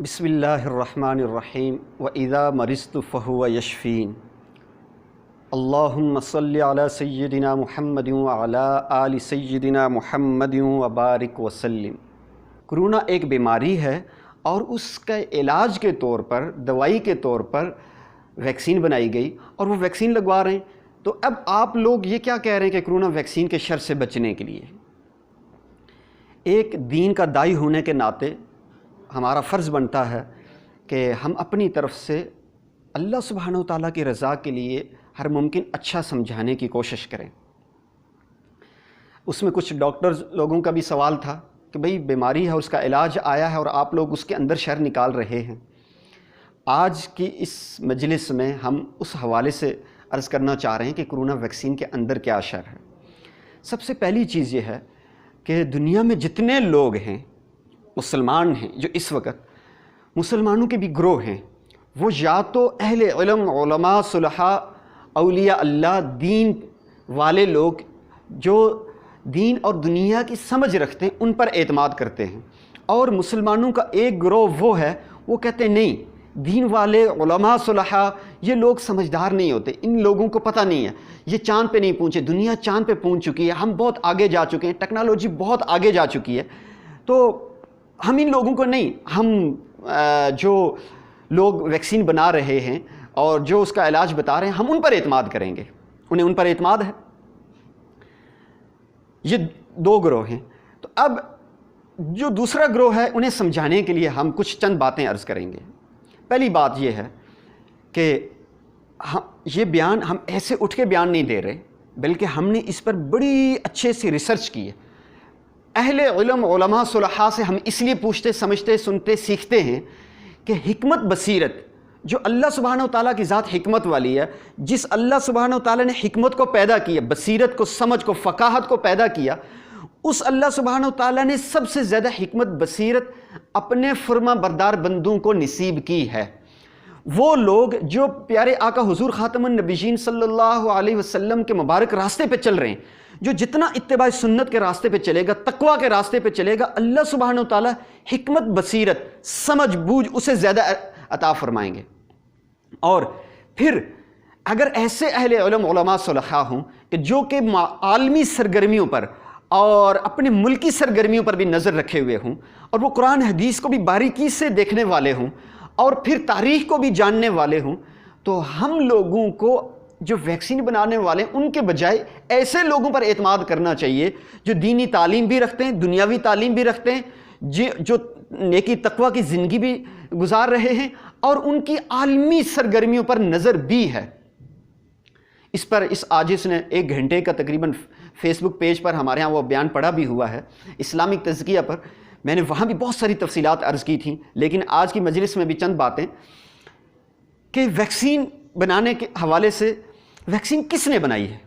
بسم اللہ الرحمن الرحیم وَإِذَا مَرِضْتُ فَهُوَ يَشْفِينِ اللہم صلی علی سیدنا محمد وعلی آل سیدنا محمد وبارک وسلم۔ کرونا ایک بیماری ہے اور اس کا علاج کے طور پر، دوائی کے طور پر ویکسین بنائی گئی اور وہ ویکسین لگوا رہے ہیں۔ تو اب آپ لوگ یہ کیا کہہ رہے ہیں کہ کرونا ویکسین کے شر سے بچنے کے لیے؟ ایک دین کا داعی ہونے کے ناطے ہمارا فرض بنتا ہے کہ ہم اپنی طرف سے اللہ سبحانہ وتعالیٰ کی رضا کے لیے ہر ممکن اچھا سمجھانے کی کوشش کریں۔ اس میں کچھ ڈاکٹرز لوگوں کا بھی سوال تھا کہ بھئی بیماری ہے اور اس کا علاج آیا ہے اور آپ لوگ اس کے اندر شر نکال رہے ہیں۔ آج کی اس مجلس میں ہم اس حوالے سے عرض کرنا چاہ رہے ہیں کہ کرونا ویکسین کے اندر کیا شر ہے۔ سب سے پہلی چیز یہ ہے کہ دنیا میں جتنے لوگ ہیں، مسلمان ہیں، جو اس وقت مسلمانوں کے بھی گروہ ہیں، وہ یا تو اہل علم، علماء، صلحاء، اولیاء اللہ، دین والے لوگ جو دین اور دنیا کی سمجھ رکھتے ہیں ان پر اعتماد کرتے ہیں، اور مسلمانوں کا ایک گروہ وہ ہے وہ کہتے ہیں نہیں، دین والے، علماء، صلحاء یہ لوگ سمجھدار نہیں ہوتے، ان لوگوں کو پتہ نہیں ہے، یہ چاند پہ نہیں پہنچے، دنیا چاند پہ پہنچ چکی ہے، ہم بہت آگے جا چکے ہیں، ٹیکنالوجی بہت آگے جا چکی ہے، تو ہم ان لوگوں کو نہیں، ہم جو لوگ ویکسین بنا رہے ہیں اور جو اس کا علاج بتا رہے ہیں ہم ان پر اعتماد کریں گے، انہیں ان پر اعتماد ہے۔ یہ دو گروہ ہیں۔ تو اب جو دوسرا گروہ ہے انہیں سمجھانے کے لیے ہم کچھ چند باتیں عرض کریں گے۔ پہلی بات یہ ہے کہ یہ بیان ہم ایسے اٹھ کے بیان نہیں دے رہے، بلکہ ہم نے اس پر بڑی اچھے سے ریسرچ کی ہے۔ اہل علم، علماء، صلحاء سے ہم اس لیے پوچھتے، سمجھتے، سنتے، سیکھتے ہیں کہ حکمت، بصیرت جو اللہ سبحانہ وتعالیٰ کی ذات حکمت والی ہے، جس اللہ سبحانہ وتعالیٰ نے حکمت کو پیدا کیا، بصیرت کو، سمجھ کو، فقاہت کو پیدا کیا، اس اللہ سبحانہ وتعالیٰ نے سب سے زیادہ حکمت، بصیرت اپنے فرما بردار بندوں کو نصیب کی ہے۔ وہ لوگ جو پیارے آقا حضور خاتم النبیین صلی اللہ علیہ وسلم کے مبارک راستے پہ چل رہے ہیں، جو جتنا اتباع سنت کے راستے پہ چلے گا، تقویٰ کے راستے پہ چلے گا، اللہ سبحانہ وتعالیٰ حکمت، بصیرت، سمجھ بوجھ اسے زیادہ عطا فرمائیں گے۔ اور پھر اگر ایسے اہل علم، علماء، صلحاء ہوں کہ جو کہ عالمی سرگرمیوں پر اور اپنے ملکی سرگرمیوں پر بھی نظر رکھے ہوئے ہوں، اور وہ قرآن حدیث کو بھی باریکی سے دیکھنے والے ہوں، اور پھر تاریخ کو بھی جاننے والے ہوں، تو ہم لوگوں کو جو ویکسین بنانے والے ہیں ان کے بجائے ایسے لوگوں پر اعتماد کرنا چاہیے جو دینی تعلیم بھی رکھتے ہیں، دنیاوی تعلیم بھی رکھتے ہیں، جو نیکی تقویٰ کی زندگی بھی گزار رہے ہیں، اور ان کی عالمی سرگرمیوں پر نظر بھی ہے۔ اس پر اس عاجز نے 1 گھنٹے کا تقریباً فیس بک پیج پر ہمارے ہاں وہ بیان پڑا بھی ہوا ہے، اسلامک تزکیہ پر، میں نے وہاں بھی بہت ساری تفصیلات عرض کی تھیں، لیکن آج کی مجلس میں بھی چند باتیں کہ ویکسین بنانے کے حوالے سے، ویکسین کس نے بنائی ہے؟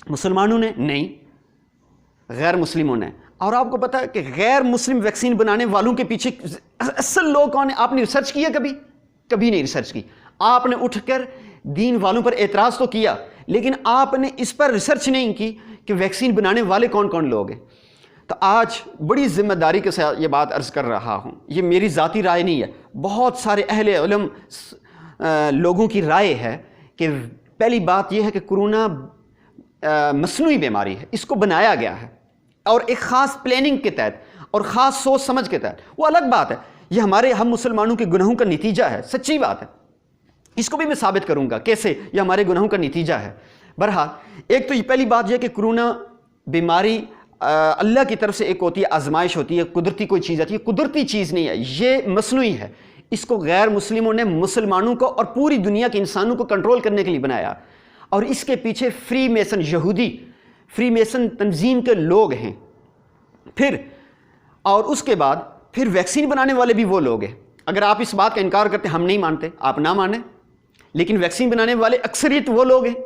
مسلمانوں نے؟ نہیں، غیر مسلموں نے۔ اور آپ کو پتہ ہے کہ غیر مسلم ویکسین بنانے والوں کے پیچھے اصل لوگ کون ہیں؟ آپ نے ریسرچ کیا کبھی نہیں ریسرچ کی۔ آپ نے اٹھ کر دین والوں پر اعتراض تو کیا، لیکن آپ نے اس پر ریسرچ نہیں کی کہ ویکسین بنانے والے کون کون لوگ ہیں۔ تو آج بڑی ذمہ داری کے ساتھ یہ بات عرض کر رہا ہوں، یہ میری ذاتی رائے نہیں ہے، بہت سارے اہل علم لوگوں کی رائے ہے کہ پہلی بات یہ ہے کہ کرونا مصنوعی بیماری ہے، اس کو بنایا گیا ہے اور ایک خاص پلاننگ کے تحت اور خاص سوچ سمجھ کے تحت۔ وہ الگ بات ہے، یہ ہم مسلمانوں کے گناہوں کا نتیجہ ہے، سچی بات ہے، اس کو بھی میں ثابت کروں گا کیسے یہ ہمارے گناہوں کا نتیجہ ہے۔ بہرحال ایک تو یہ پہلی بات یہ کہ کرونا بیماری اللہ کی طرف سے ایک ہوتی ہے، آزمائش ہوتی ہے، قدرتی کوئی چیز آتی ہے، قدرتی چیز نہیں ہے، یہ مصنوعی ہے۔ اس کو غیر مسلموں نے مسلمانوں کو اور پوری دنیا کے انسانوں کو کنٹرول کرنے کے لیے بنایا، اور اس کے پیچھے فری میسن، یہودی فری میسن تنظیم کے لوگ ہیں۔ اور اس کے بعد پھر ویکسین بنانے والے بھی وہ لوگ ہیں۔ اگر آپ اس بات کا انکار کرتے ہم نہیں مانتے، آپ نہ مانیں، لیکن ویکسین بنانے والے اکثریت وہ لوگ ہیں۔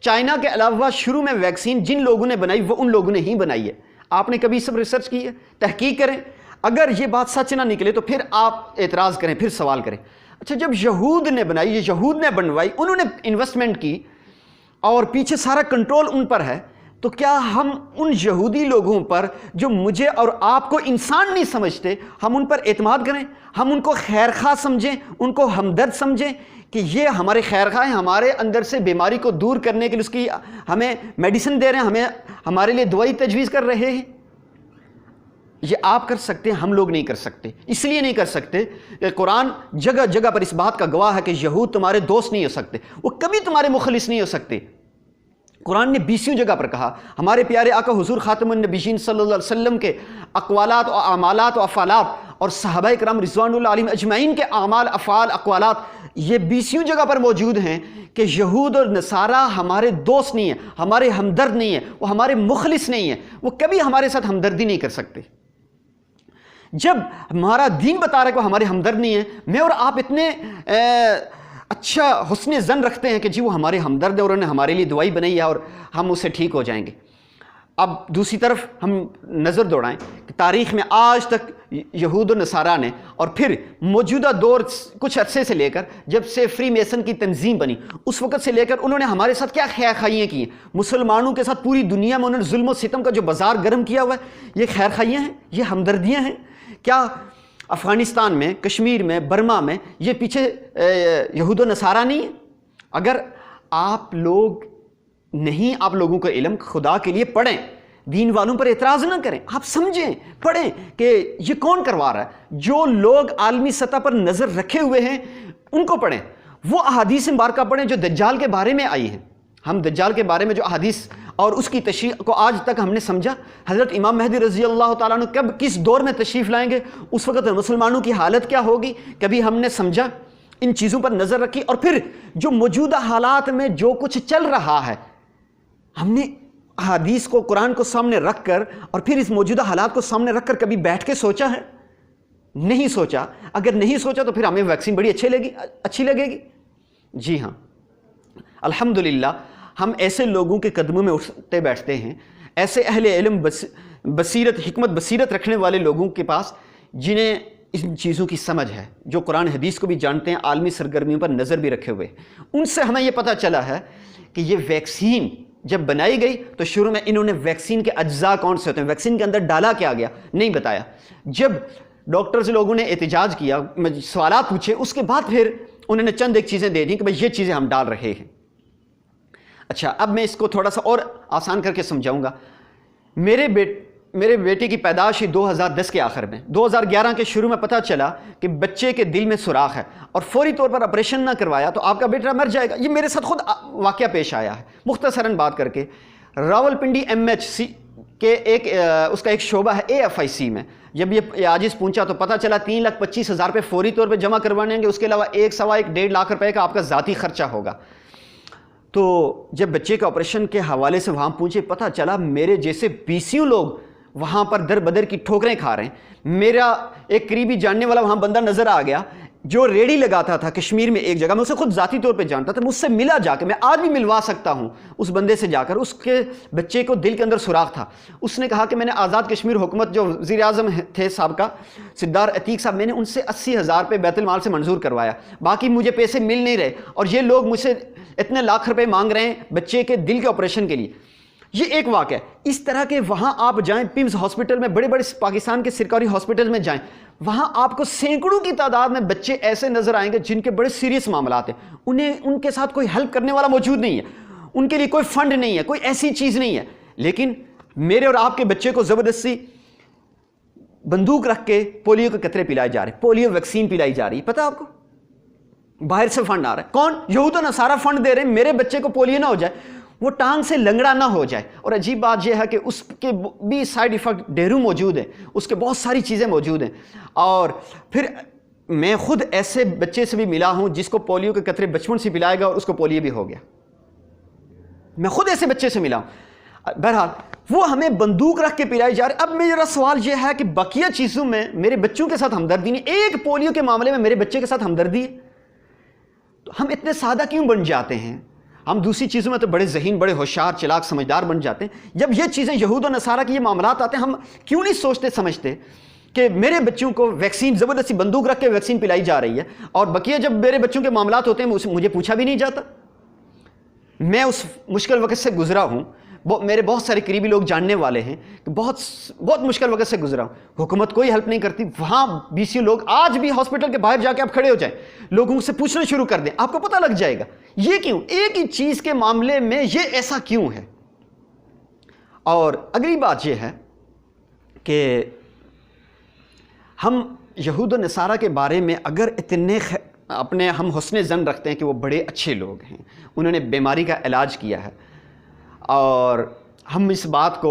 چائنا کے علاوہ شروع میں ویکسین جن لوگوں نے بنائی وہ ان لوگوں نے ہی بنائی ہے۔ آپ نے کبھی اس پر ریسرچ کی ہے؟ تحقیق کریں، اگر یہ بات سچ نہ نکلے تو پھر آپ اعتراض کریں، پھر سوال کریں۔ اچھا، جب یہود نے بنائی، یہ یہود نے بنوائی، انہوں نے انویسٹمنٹ کی اور پیچھے سارا کنٹرول ان پر ہے، تو کیا ہم ان یہودی لوگوں پر جو مجھے اور آپ کو انسان نہیں سمجھتے، ہم ان پر اعتماد کریں، ہم ان کو خیر خواہ سمجھیں، ان کو ہمدرد سمجھیں کہ یہ ہمارے خیر خواہ ہیں، ہمارے اندر سے بیماری کو دور کرنے کے لیے اس کی ہمیں میڈیسن دے رہے ہیں، ہمارے لیے دوائی تجویز کر رہے ہیں؟ یہ آپ کر سکتے ہیں، ہم لوگ نہیں کر سکتے۔ اس لیے نہیں کر سکتے کہ قرآن جگہ جگہ پر اس بات کا گواہ ہے کہ یہود تمہارے دوست نہیں ہو سکتے، وہ کبھی تمہارے مخلص نہیں ہو سکتے۔ قرآن نے 20 جگہ پر کہا، ہمارے پیارے آقا حضور خاتم النبیین صلی اللہ علیہ وسلم کے اقوالات و اعمالات و افعالات اور صحابہ کرام رضوان اللہ علیہم اجمعین کے اعمال، افعال، اقوالات یہ 20 جگہ پر موجود ہیں کہ یہود اور نصارہ ہمارے دوست نہیں ہیں، ہمارے ہمدرد نہیں ہیں، وہ ہمارے مخلص نہیں ہیں، وہ کبھی ہمارے ساتھ ہمدردی نہیں کر سکتے۔ جب ہمارا دین بتا رہا ہے کہ وہ ہمارے ہمدرد نہیں ہیں، میں اور آپ اتنے اچھا حسن ظن رکھتے ہیں کہ جی وہ ہمارے ہمدرد ہے اور انہوں نے ہمارے لیے دعائی بنائی ہے اور ہم اس سے ٹھیک ہو جائیں گے۔ اب دوسری طرف ہم نظر دوڑائیں کہ تاریخ میں آج تک یہود و نصارہ نے، اور پھر موجودہ دور کچھ عرصے سے لے کر جب سے فری میسن کی تنظیم بنی اس وقت سے لے کر انہوں نے ہمارے ساتھ کیا خیر خواہیاں کی ہیں؟ مسلمانوں کے ساتھ پوری دنیا میں انہوں نے ظلم و ستم کا جو بازار گرم کیا ہوا ہے، یہ خیر خواہیاں ہیں، یہ ہمدردیاں ہیں؟ کیا افغانستان میں، کشمیر میں، برما میں یہ پیچھے یہود و نصارہ نہیں ہیں؟ اگر آپ لوگ نہیں، آپ لوگوں کا علم، خدا کے لیے پڑھیں، دین والوں پر اعتراض نہ کریں، آپ سمجھیں، پڑھیں کہ یہ کون کروا رہا ہے۔ جو لوگ عالمی سطح پر نظر رکھے ہوئے ہیں ان کو پڑھیں، وہ احادیث مبارکہ پڑھیں جو دجال کے بارے میں آئی ہیں۔ ہم دجال کے بارے میں جو احادیث اور اس کی تشریح کو آج تک ہم نے سمجھا، حضرت امام مہدی رضی اللہ تعالیٰ عنہ کب کس دور میں تشریف لائیں گے، اس وقت مسلمانوں کی حالت کیا ہوگی، کبھی ہم نے سمجھا؟ ان چیزوں پر نظر رکھی، اور پھر جو موجودہ حالات میں جو کچھ چل رہا ہے، ہم نے احادیث کو، قرآن کو سامنے رکھ کر اور پھر اس موجودہ حالات کو سامنے رکھ کر کبھی بیٹھ کے سوچا ہے؟ نہیں سوچا۔ اگر نہیں سوچا تو پھر ہمیں ویکسین بڑی اچھی لگے گی؟ جی ہاں، الحمدللہ ہم ایسے لوگوں کے قدموں میں اٹھتے بیٹھتے ہیں، ایسے اہل علم، بصیرت، حکمت بصیرت رکھنے والے لوگوں کے پاس جنہیں ان چیزوں کی سمجھ ہے، جو قرآن حدیث کو بھی جانتے ہیں، عالمی سرگرمیوں پر نظر بھی رکھے ہوئے ہیں۔ ان سے ہمیں یہ پتہ چلا ہے کہ یہ ویکسین جب بنائی گئی تو شروع میں انہوں نے ویکسین کے اجزاء کون سے ہوتے ہیں، ویکسین کے اندر ڈالا کیا گیا، نہیں بتایا۔ جب ڈاکٹرز لوگوں نے احتجاج کیا، سوالات پوچھے، اس کے بعد پھر انہوں نے چند ایک چیزیں دے دیں کہ بھئی یہ چیزیں ہم ڈال رہے ہیں۔ اچھا، اب میں اس کو تھوڑا سا اور آسان کر کے سمجھاؤں گا۔ میرے بیٹے کی پیدائش 2010 کے آخر میں، 2011 کے شروع میں پتہ چلا کہ بچے کے دل میں سوراخ ہے اور فوری طور پر آپریشن نہ کروایا تو آپ کا بیٹا مر جائے گا۔ یہ میرے ساتھ خود واقعہ پیش آیا ہے۔ مختصراً بات کر کے، راولپنڈی MHC کے اس کا ایک شعبہ ہے AFIC میں، جب یہ عاجز پہنچا تو پتہ چلا 3,25,000 روپے فوری طور پہ جمع کروانے گے، اس کے علاوہ 1.25 لاکھ روپے کا آپ کا ذاتی خرچہ ہوگا۔ تو جب بچے کے آپریشن کے حوالے سے وہاں پہنچے، پتہ چلا میرے جیسے 20 لوگ وہاں پر در بدر کی ٹھوکریں کھا رہے ہیں۔ میرا ایک قریبی جاننے والا وہاں بندہ نظر آ گیا جو ریڑھی لگاتا تھا کشمیر میں ایک جگہ، میں اسے خود ذاتی طور پہ جانتا تھا، مجھ سے ملا جا کے، میں آج بھی ملوا سکتا ہوں اس بندے سے جا کر۔ اس کے بچے کو دل کے اندر سوراخ تھا، اس نے کہا کہ میں نے آزاد کشمیر حکومت جو وزیر اعظم تھے سابقہ سردار عتیق صاحب، میں نے ان سے 80,000 روپے بیت المال سے منظور کروایا، باقی مجھے پیسے مل نہیں رہے اور یہ لوگ مجھ سے اتنے لاکھ روپے مانگ رہے ہیں بچے کے دل کے آپریشن کے لیے۔ یہ ایک واقعہ ہے۔ اس طرح کے وہاں آپ جائیں، پمز ہاسپٹل میں، بڑے بڑے پاکستان کے سرکاری ہاسپٹل میں جائیں، وہاں آپ کو سینکڑوں کی تعداد میں بچے ایسے نظر آئیں گے جن کے بڑے سیریس معاملات ہیں، ان کے ساتھ کوئی ہیلپ کرنے والا موجود نہیں ہے، ان کے لیے کوئی فنڈ نہیں ہے، کوئی ایسی چیز نہیں ہے، لیکن میرے اور آپ کے بچے کو زبردستی بندوق رکھ کے پولیو کے قطرے پلائے جا رہے ہیں، پولیو ویکسین پلائی جا رہی ہے۔ پتہ آپ کو باہر سے فنڈ آ رہا ہے، کون؟ یہود و نصارہ فنڈ دے رہے ہیں، میرے بچے کو پولیو نہ ہو جائے، وہ ٹانگ سے لنگڑا نہ ہو جائے۔ اور عجیب بات یہ ہے کہ اس کے بھی سائیڈ ایفیکٹ ڈھیروں موجود ہیں، اس کے بہت ساری چیزیں موجود ہیں۔ اور پھر میں خود ایسے بچے سے بھی ملا ہوں جس کو پولیو کے قطرے بچپن سے پلائے گا اور اس کو پولیو بھی ہو گیا، میں خود ایسے بچے سے ملا ہوں۔ بہرحال وہ ہمیں بندوق رکھ کے پلائے جا رہے۔ اب میرا سوال یہ ہے کہ بقیہ چیزوں میں میرے بچوں کے ساتھ ہمدردی نہیں، ایک پولیو کے معاملے میں میرے بچے کے ساتھ ہمدردی ہے، تو ہم اتنے سادہ کیوں بن جاتے ہیں؟ ہم دوسری چیزوں میں تو بڑے ذہین، بڑے ہوشیار، چلاک، سمجھدار بن جاتے ہیں۔ جب یہ چیزیں یہود و نصارہ کی یہ معاملات آتے ہیں، ہم کیوں نہیں سوچتے سمجھتے کہ میرے بچوں کو ویکسین زبردستی بندوق رکھ کے ویکسین پلائی جا رہی ہے، اور بقیہ جب میرے بچوں کے معاملات ہوتے ہیں مجھے پوچھا بھی نہیں جاتا۔ میں اس مشکل وقت سے گزرا ہوں، میرے بہت سارے قریبی لوگ جاننے والے ہیں کہ بہت مشکل وقت سے گزرا ہوں, حکومت کوئی ہیلپ نہیں کرتی. وہاں BCO لوگ آج بھی ہاسپٹل کے باہر جا کے آپ کھڑے ہو جائیں, لوگوں سے پوچھنا شروع کر دیں, آپ کو پتہ لگ جائے گا یہ کیوں, ایک ہی چیز کے معاملے میں یہ ایسا کیوں ہے. اور اگلی بات یہ ہے کہ ہم یہود و نصارہ کے بارے میں اگر اتنے ہم حسن ظن رکھتے ہیں کہ وہ بڑے اچھے لوگ ہیں, انہوں نے بیماری کا علاج کیا ہے, اور ہم اس بات کو,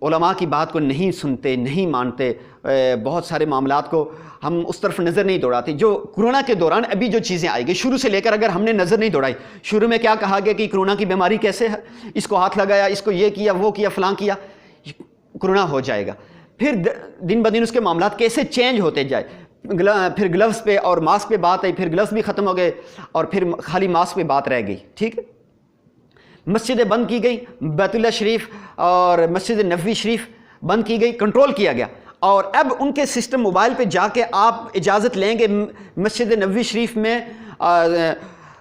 علماء کی بات کو نہیں سنتے, نہیں مانتے, بہت سارے معاملات کو ہم اس طرف نظر نہیں دوڑاتے. جو کرونا کے دوران ابھی جو چیزیں آئی گئی, شروع سے لے کر اگر ہم نے نظر نہیں دوڑائی, شروع میں کیا کہا گیا کہ کرونا کی بیماری کیسے ہے, اس کو ہاتھ لگایا, اس کو یہ کیا, وہ کیا, فلاں کیا, کرونا ہو جائے گا. پھر دن بدن اس کے معاملات کیسے چینج ہوتے جائے, پھر گلوز پہ اور ماسک پہ بات آئی, پھر گلوز بھی ختم ہو گئے اور پھر خالی ماسک پہ بات رہ گئی. ٹھیک ہے, مسجدیں بند کی گئی, بیت اللہ شریف اور مسجد نبوی شریف بند کی گئی, کنٹرول کیا گیا. اور اب ان کے سسٹم موبائل پہ جا کے آپ اجازت لیں گے مسجد نبوی شریف میں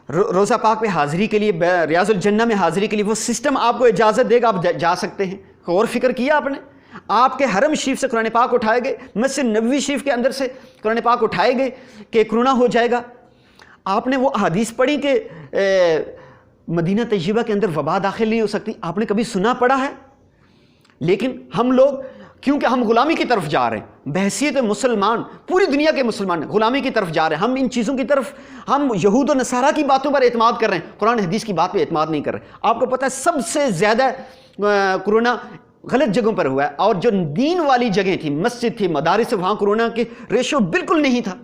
روزہ پاک پہ حاضری کے لیے, ریاض الجنہ میں حاضری کے لیے, وہ سسٹم آپ کو اجازت دے گا, آپ جا سکتے ہیں. غور فکر کیا آپ نے؟ آپ کے حرم شریف سے قرآن پاک اٹھائے گئے, مسجد نبوی شریف کے اندر سے قرآن پاک اٹھائے گئے کہ کرونا ہو جائے گا. آپ نے وہ حدیث پڑھی کہ مدینہ طیبہ کے اندر وبا داخل نہیں ہو سکتی, آپ نے کبھی سنا پڑا ہے؟ لیکن ہم لوگ, کیونکہ ہم غلامی کی طرف جا رہے ہیں, بحیثیت مسلمان پوری دنیا کے مسلمان غلامی کی طرف جا رہے ہیں, ہم ان چیزوں کی طرف, ہم یہود و نصارہ کی باتوں پر اعتماد کر رہے ہیں, قرآن حدیث کی بات پہ اعتماد نہیں کر رہے. آپ کو پتہ ہے سب سے زیادہ کرونا غلط جگہوں پر ہوا ہے, اور جو دین والی جگہیں تھیں, مسجد تھی, مدارس, وہاں کرونا کے ریشو بالکل نہیں تھا.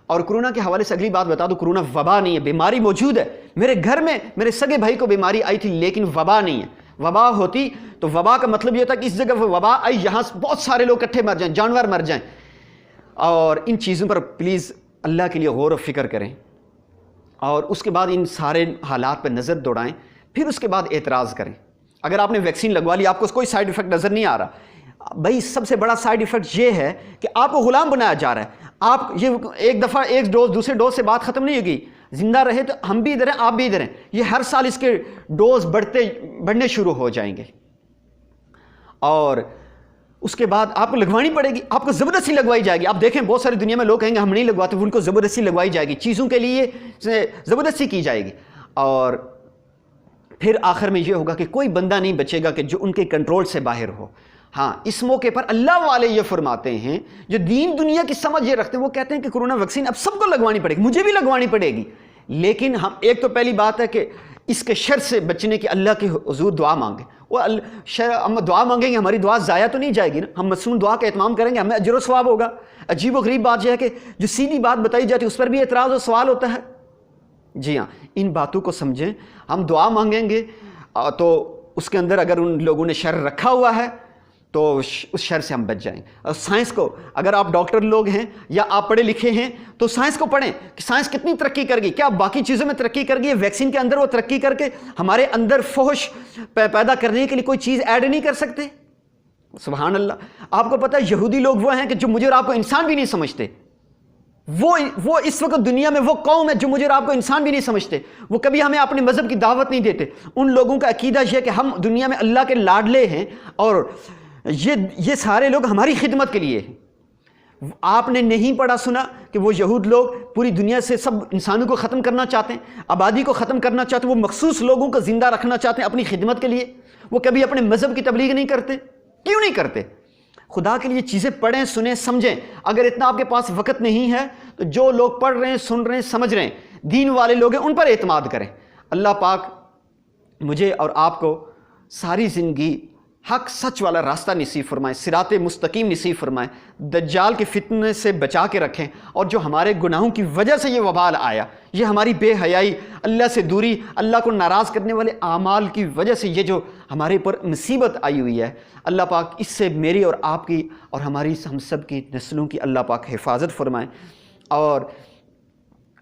اور کرونا کے حوالے سے اگلی بات بتا دو, کرونا وبا نہیں ہے, بیماری موجود ہے. میرے گھر میں میرے سگے بھائی کو بیماری آئی تھی لیکن وبا نہیں ہے. وبا ہوتی تو وبا کا مطلب یہ ہوتا کہ اس جگہ وبا آئی, یہاں بہت سارے لوگ اکٹھے مر جائیں, جانور مر جائیں. اور ان چیزوں پر پلیز اللہ کے لیے غور و فکر کریں, اور اس کے بعد ان سارے حالات پہ نظر دوڑائیں, پھر اس کے بعد اعتراض کریں. اگر آپ نے ویکسین لگوا لی, آپ کو کوئی سائیڈ ایفیکٹ نظر نہیں آ رہا, بھائی سب سے بڑا سائیڈ ایفیکٹ یہ ہے کہ آپ کو غلام بنایا جا رہا ہے. آپ یہ ایک دفعہ ایک ڈوز, دوسرے ڈوز سے بات ختم نہیں ہوگی. زندہ رہے تو ہم بھی ادھر ہیں, آپ بھی ادھر ہیں. یہ ہر سال اس کے ڈوز بڑھنے شروع ہو جائیں گے, اور اس کے بعد آپ کو لگوانی پڑے گی, آپ کو زبردستی لگوائی جائے گی. آپ دیکھیں بہت ساری دنیا میں لوگ کہیں گے ہم نہیں لگواتے, ان کو زبردستی لگوائی جائے گی, چیزوں کے لیے زبردستی کی جائے گی. اور پھر آخر میں یہ ہوگا کہ کوئی بندہ نہیں بچے گا کہ جو ان کے کنٹرول سے باہر ہو. ہاں, اس موقع پر اللہ والے یہ فرماتے ہیں, جو دین دنیا کی سمجھ یہ رکھتے ہیں, وہ کہتے ہیں کہ کرونا ویکسین اب سب کو لگوانی پڑے گی, مجھے بھی لگوانی پڑے گی. لیکن ہم ایک تو پہلی بات ہے کہ اس کے شر سے بچنے کی اللہ کے حضور دعا مانگیں. وہ ہم دعا مانگیں گے, ہماری دعا ضائع تو نہیں جائے گی نا, ہم مصنون دعا کا اہتمام کریں گے, ہمیں اجر و ثواب ہوگا. عجیب و غریب بات یہ ہے کہ جو سیدھی بات بتائی جاتی ہے اس پر بھی اعتراض و سوال ہوتا ہے. جی ہاں, ان باتوں کو سمجھیں. ہم دعا مانگیں گے تو اس کے اندر اگر ان لوگوں نے شر رکھا ہوا ہے تو اس شر سے ہم بچ جائیں. اور سائنس کو, اگر آپ ڈاکٹر لوگ ہیں یا آپ پڑھے لکھے ہیں تو سائنس کو پڑھیں کہ سائنس کتنی ترقی کر گئی, کیا باقی چیزوں میں ترقی کر گئی, ویکسین کے اندر وہ ترقی کر کے ہمارے اندر فحش پیدا کرنے کے لیے کوئی چیز ایڈ نہیں کر سکتے. سبحان اللہ. آپ کو پتہ ہے یہودی لوگ وہ ہیں کہ جو مجھے اور آپ کو انسان بھی نہیں سمجھتے. وہ اس وقت دنیا میں وہ قوم ہے جو مجھے اور آپ کو انسان بھی نہیں سمجھتے. وہ کبھی ہمیں اپنے مذہب کی دعوت نہیں دیتے. ان لوگوں کا عقیدہ یہ ہے کہ ہم دنیا میں اللہ کے لاڈلے ہیں اور یہ سارے لوگ ہماری خدمت کے لیے ہیں. آپ نے نہیں پڑھا سنا کہ وہ یہود لوگ پوری دنیا سے سب انسانوں کو ختم کرنا چاہتے ہیں, آبادی کو ختم کرنا چاہتے ہیں, وہ مخصوص لوگوں کو زندہ رکھنا چاہتے ہیں اپنی خدمت کے لیے. وہ کبھی اپنے مذہب کی تبلیغ نہیں کرتے. کیوں نہیں کرتے؟ خدا کے لیے چیزیں پڑھیں, سنیں, سمجھیں. اگر اتنا آپ کے پاس وقت نہیں ہے تو جو لوگ پڑھ رہے ہیں, سن رہے ہیں, سمجھ رہے ہیں, دین والے لوگ ہیں, ان پر اعتماد کریں. اللہ پاک مجھے اور آپ کو ساری زندگی حق سچ والا راستہ نصیب فرمائے, صراط مستقیم نصیب فرمائے, دجال کے فتنے سے بچا کے رکھیں. اور جو ہمارے گناہوں کی وجہ سے یہ وبال آیا, یہ ہماری بے حیائی, اللہ سے دوری, اللہ کو ناراض کرنے والے اعمال کی وجہ سے یہ جو ہمارے اوپر مصیبت آئی ہوئی ہے, اللہ پاک اس سے میری اور آپ کی اور ہماری ہم سب کی نسلوں کی اللہ پاک حفاظت فرمائے. اور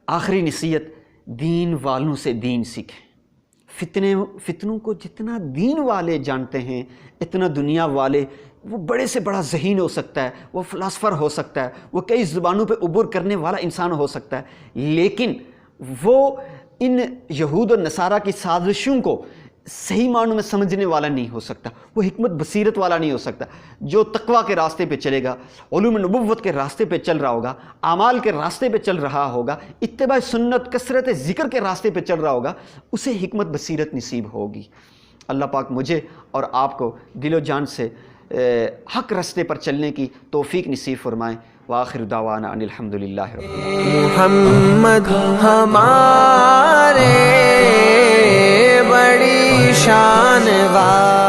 آخری نصیحت, دین والوں سے دین سیکھیں. فتنوں کو جتنا دین والے جانتے ہیں اتنا دنیا والے, وہ بڑے سے بڑا ذہین ہو سکتا ہے, وہ فلاسفر ہو سکتا ہے, وہ کئی زبانوں پہ عبور کرنے والا انسان ہو سکتا ہے, لیکن وہ ان یہود و نصارہ کی سازشوں کو صحیح معنوں میں سمجھنے والا نہیں ہو سکتا، وہ حکمت بصیرت والا نہیں ہو سکتا۔ جو تقویٰ کے راستے پہ چلے گا، علوم نبوت کے راستے پہ چل رہا ہوگا، اعمال کے راستے پہ چل رہا ہوگا، اتباع سنت کثرت ذکر کے راستے پہ چل رہا ہوگا، اسے حکمت بصیرت نصیب ہوگی۔ اللہ پاک مجھے اور آپ کو دل و جان سے حق راستے پر چلنے کی توفیق نصیب فرمائیں۔ وآخر دعوانا ان الحمدللہ رب العالمین۔ محمد ہمارے بڑی شان والے